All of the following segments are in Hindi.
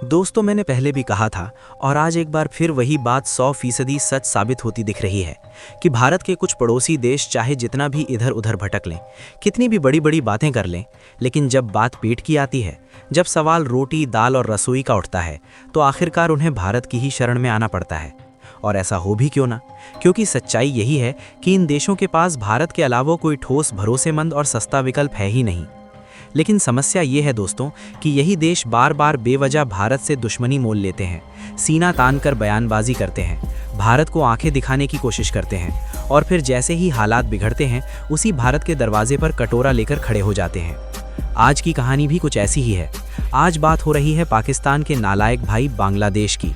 दोस्तों, मैंने पहले भी कहा था और आज एक बार फिर वही बात 100% सच साबित होती दिख रही है कि भारत के कुछ पड़ोसी देश चाहे जितना भी इधर उधर भटक लें, कितनी भी बड़ी बड़ी बातें कर लें, लेकिन जब बात पेट की आती है, जब सवाल रोटी दाल और रसोई का उठता है, तो आखिरकार उन्हें भारत की ही शरण में आना पड़ता है। और ऐसा हो भी क्यों ना, क्योंकि सच्चाई यही है कि इन देशों के पास भारत के अलावा कोई ठोस, भरोसेमंद और सस्ता विकल्प है ही नहीं। लेकिन समस्या ये है दोस्तों कि यही देश बार बार बेवजह भारत से दुश्मनी मोल लेते हैं, सीना तान कर बयानबाजी करते हैं, भारत को आंखें दिखाने की कोशिश करते हैं और फिर जैसे ही हालात बिगड़ते हैं, उसी भारत के दरवाजे पर कटोरा लेकर खड़े हो जाते हैं। आज की कहानी भी कुछ ऐसी ही है। आज बात हो रही है पाकिस्तान के नालायक भाई बांग्लादेश की।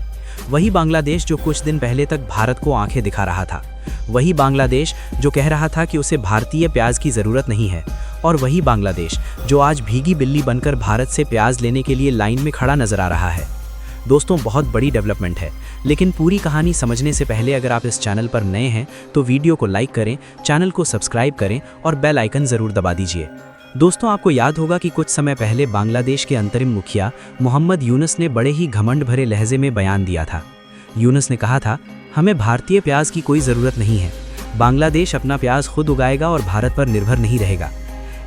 वही बांग्लादेश जो कुछ दिन पहले तक भारत को आंखें दिखा रहा था, वही बांग्लादेश जो कह रहा था कि उसे भारतीय प्याज की ज़रूरत नहीं है, और वही बांग्लादेश जो आज भीगी बिल्ली बनकर भारत से प्याज लेने के लिए लाइन में खड़ा नजर आ रहा है। दोस्तों, बहुत बड़ी डेवलपमेंट है, लेकिन पूरी कहानी समझने से पहले अगर आप इस चैनल पर नए हैं तो वीडियो को लाइक करें, चैनल को सब्सक्राइब करें और बेल आइकन ज़रूर दबा दीजिए। दोस्तों, आपको याद होगा कि कुछ समय पहले बांग्लादेश के अंतरिम मुखिया मोहम्मद यूनुस ने बड़े ही घमंड भरे लहजे में बयान दिया था। यूनुस ने कहा था, हमें भारतीय प्याज की कोई ज़रूरत नहीं है, बांग्लादेश अपना प्याज खुद उगाएगा और भारत पर निर्भर नहीं रहेगा।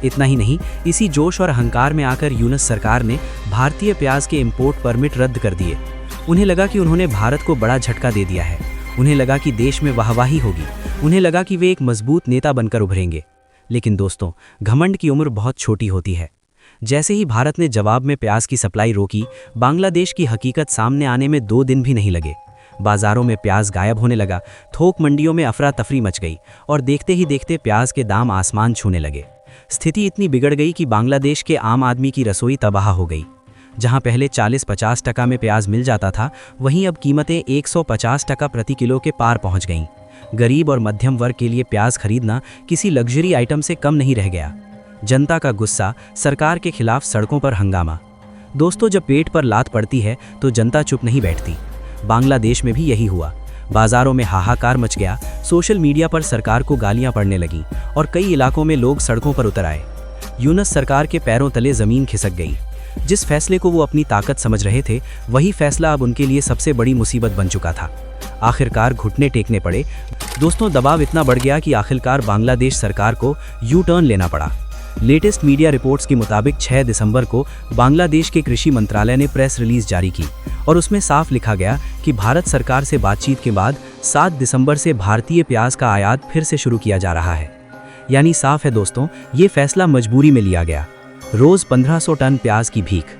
इतना ही नहीं, इसी जोश और अहंकार में आकर यूनुस सरकार ने भारतीय प्याज के इंपोर्ट परमिट रद्द कर दिए। उन्हें लगा कि उन्होंने भारत को बड़ा झटका दे दिया है, उन्हें लगा कि देश में वाहवाही होगी, उन्हें लगा कि वे एक मजबूत नेता बनकर उभरेंगे। लेकिन दोस्तों, घमंड की उम्र बहुत छोटी होती है। जैसे ही भारत ने जवाब में प्याज की सप्लाई रोकी, बांग्लादेश की हकीकत सामने आने में 2 दिन भी नहीं लगे। बाजारों में प्याज गायब होने लगा, थोक मंडियों में अफरा तफरी मच गई और देखते ही देखते प्याज के दाम आसमान छूने लगे। स्थिति इतनी बिगड़ गई कि बांग्लादेश के आम आदमी की रसोई तबाह हो गई। जहां पहले 40-50 टका में प्याज मिल जाता था, वहीं अब कीमतें 150 टका प्रति किलो के पार पहुंच गईं। गरीब और मध्यम वर्ग के लिए प्याज खरीदना किसी लग्जरी आइटम से कम नहीं रह गया। जनता का गुस्सा, सरकार के खिलाफ सड़कों पर हंगामा। दोस्तों, जब पेट पर लात पड़ती है तो जनता चुप नहीं बैठती। बांग्लादेश में भी यही हुआ। बाजारों में हाहाकार मच गया, सोशल मीडिया पर सरकार को गालियां पड़ने लगीं और कई इलाकों में लोग सड़कों पर उतर आए। यूनुस सरकार के पैरों तले जमीन खिसक गई। जिस फैसले को वो अपनी ताकत समझ रहे थे, वही फैसला अब उनके लिए सबसे बड़ी मुसीबत बन चुका था। आखिरकार घुटने टेकने पड़े। दोस्तों, दबाव इतना बढ़ गया कि आखिरकार बांग्लादेश सरकार को यू टर्न लेना पड़ा। लेटेस्ट मीडिया रिपोर्ट्स के मुताबिक 6 दिसंबर को बांग्लादेश के कृषि मंत्रालय ने प्रेस रिलीज जारी की और उसमें साफ लिखा गया कि भारत सरकार से बातचीत के बाद 7 दिसंबर से भारतीय प्याज का आयात फिर से शुरू किया जा रहा है। यानी साफ है दोस्तों, ये फैसला मजबूरी में लिया गया। रोज 1500 टन प्याज की भीख।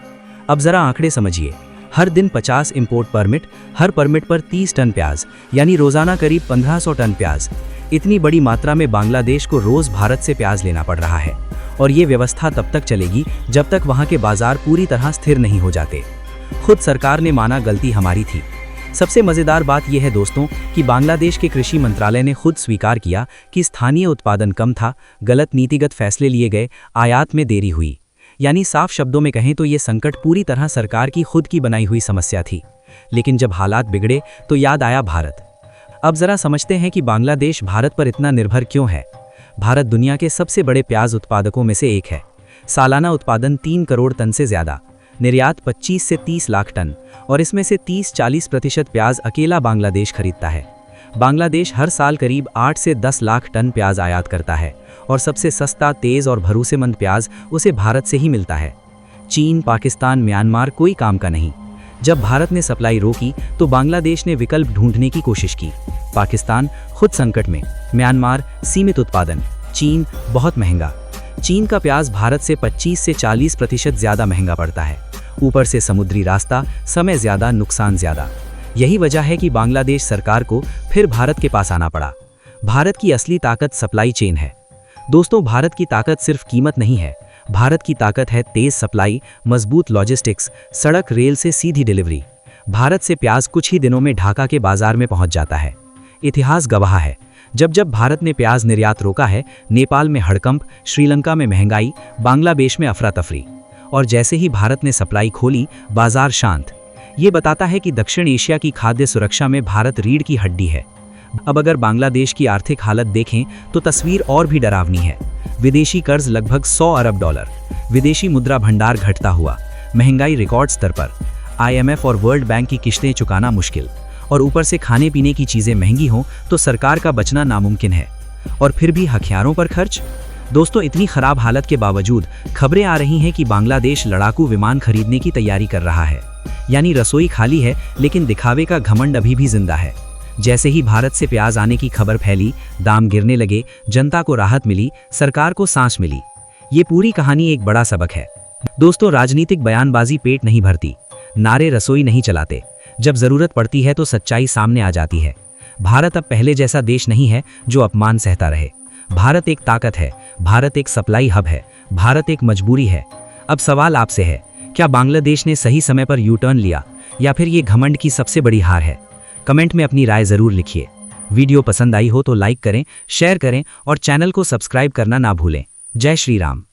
अब जरा आंकड़े समझिए, हर दिन 50 इंपोर्ट परमिट, हर परमिट पर 30 टन प्याज, यानी रोजाना करीब 1500 टन प्याज। इतनी बड़ी मात्रा में बांग्लादेश को रोज भारत से प्याज लेना पड़ रहा है और ये व्यवस्था तब तक चलेगी जब तक वहां के बाजार पूरी तरह स्थिर नहीं हो जाते। खुद सरकार ने माना गलती हमारी थी। सबसे मजेदार बात यह है दोस्तों कि बांग्लादेश के कृषि मंत्रालय ने खुद स्वीकार किया कि स्थानीय उत्पादन कम था, गलत नीतिगत फैसले लिए गए, आयात में देरी हुई। यानी साफ शब्दों में कहें तो ये संकट पूरी तरह सरकार की खुद की बनाई हुई समस्या थी। लेकिन जब हालात बिगड़े तो याद आया भारत। अब जरा समझते हैं कि बांग्लादेश भारत पर इतना निर्भर क्यों है। भारत दुनिया के सबसे बड़े प्याज उत्पादकों में से एक है। सालाना उत्पादन 3 करोड़ टन से ज़्यादा, निर्यात 25 से 30 लाख टन, और इसमें से 30-40% प्याज अकेला बांग्लादेश खरीदता है। बांग्लादेश हर साल करीब 8 से 10 लाख टन प्याज आयात करता है और सबसे सस्ता, तेज़ और भरोसेमंद प्याज उसे भारत से ही मिलता है। चीन, पाकिस्तान, म्यांमार कोई काम का नहीं। जब भारत ने सप्लाई रोकी तो बांग्लादेश ने विकल्प ढूंढने की कोशिश की। पाकिस्तान खुद संकट में, म्यांमार सीमित उत्पादन, चीन बहुत महंगा। चीन का प्याज भारत से 25 से 40% ज़्यादा महंगा पड़ता है। ऊपर से समुद्री रास्ता, समय ज़्यादा, नुकसान ज़्यादा। यही वजह है कि बांग्लादेश सरकार को फिर भारत के पास आना पड़ा। भारत की असली ताकत सप्लाई चेन है। दोस्तों, भारत की ताकत सिर्फ कीमत नहीं है, भारत की ताकत है तेज सप्लाई, मजबूत लॉजिस्टिक्स, सड़क रेल से सीधी डिलीवरी। भारत से प्याज कुछ ही दिनों में ढाका के बाजार में पहुंच जाता है। इतिहास गवाह है, जब जब भारत ने प्याज निर्यात रोका है, नेपाल में हड़कंप, श्रीलंका में महंगाई, बांग्लादेश में अफरा तफरी, और जैसे ही भारत ने सप्लाई खोली, बाजार शांत। ये बताता है कि दक्षिण एशिया की खाद्य सुरक्षा में भारत रीढ़ की हड्डी है। अब अगर बांग्लादेश की आर्थिक हालत देखें तो तस्वीर और भी डरावनी है। विदेशी कर्ज लगभग $100 अरब, विदेशी मुद्रा भंडार घटता हुआ, महंगाई रिकॉर्ड स्तर पर। IMF और वर्ल्ड बैंक की किश्तें चुकाना मुश्किल, और ऊपर से खाने पीने की चीजें महंगी हों तो सरकार का बचना नामुमकिन है। और फिर भी हथियारों पर खर्च। दोस्तों, इतनी खराब हालत के बावजूद खबरें आ रही हैं कि बांग्लादेश लड़ाकू विमान खरीदने की तैयारी कर रहा है। यानी रसोई खाली है, लेकिन दिखावे का घमंड अभी भी जिंदा है। जैसे ही भारत से प्याज आने की खबर फैली, दाम गिरने लगे, जनता को राहत मिली, सरकार को सांस मिली। ये पूरी कहानी एक बड़ा सबक है। दोस्तों, राजनीतिक बयानबाजी पेट नहीं भरती, नारे रसोई नहीं चलाते। जब जरूरत पड़ती है तो सच्चाई सामने आ जाती है। भारत अब पहले जैसा देश नहीं है जो अपमान सहता रहे। भारत एक ताकत है, भारत एक सप्लाई हब है, भारत एक मजबूरी है। अब सवाल आपसे है, क्या बांग्लादेश ने सही समय पर यू टर्न लिया, या फिर ये घमंड की सबसे बड़ी हार है? कमेंट में अपनी राय जरूर लिखिए। वीडियो पसंद आई हो तो लाइक करें, शेयर करें और चैनल को सब्सक्राइब करना ना भूलें। जय श्री राम।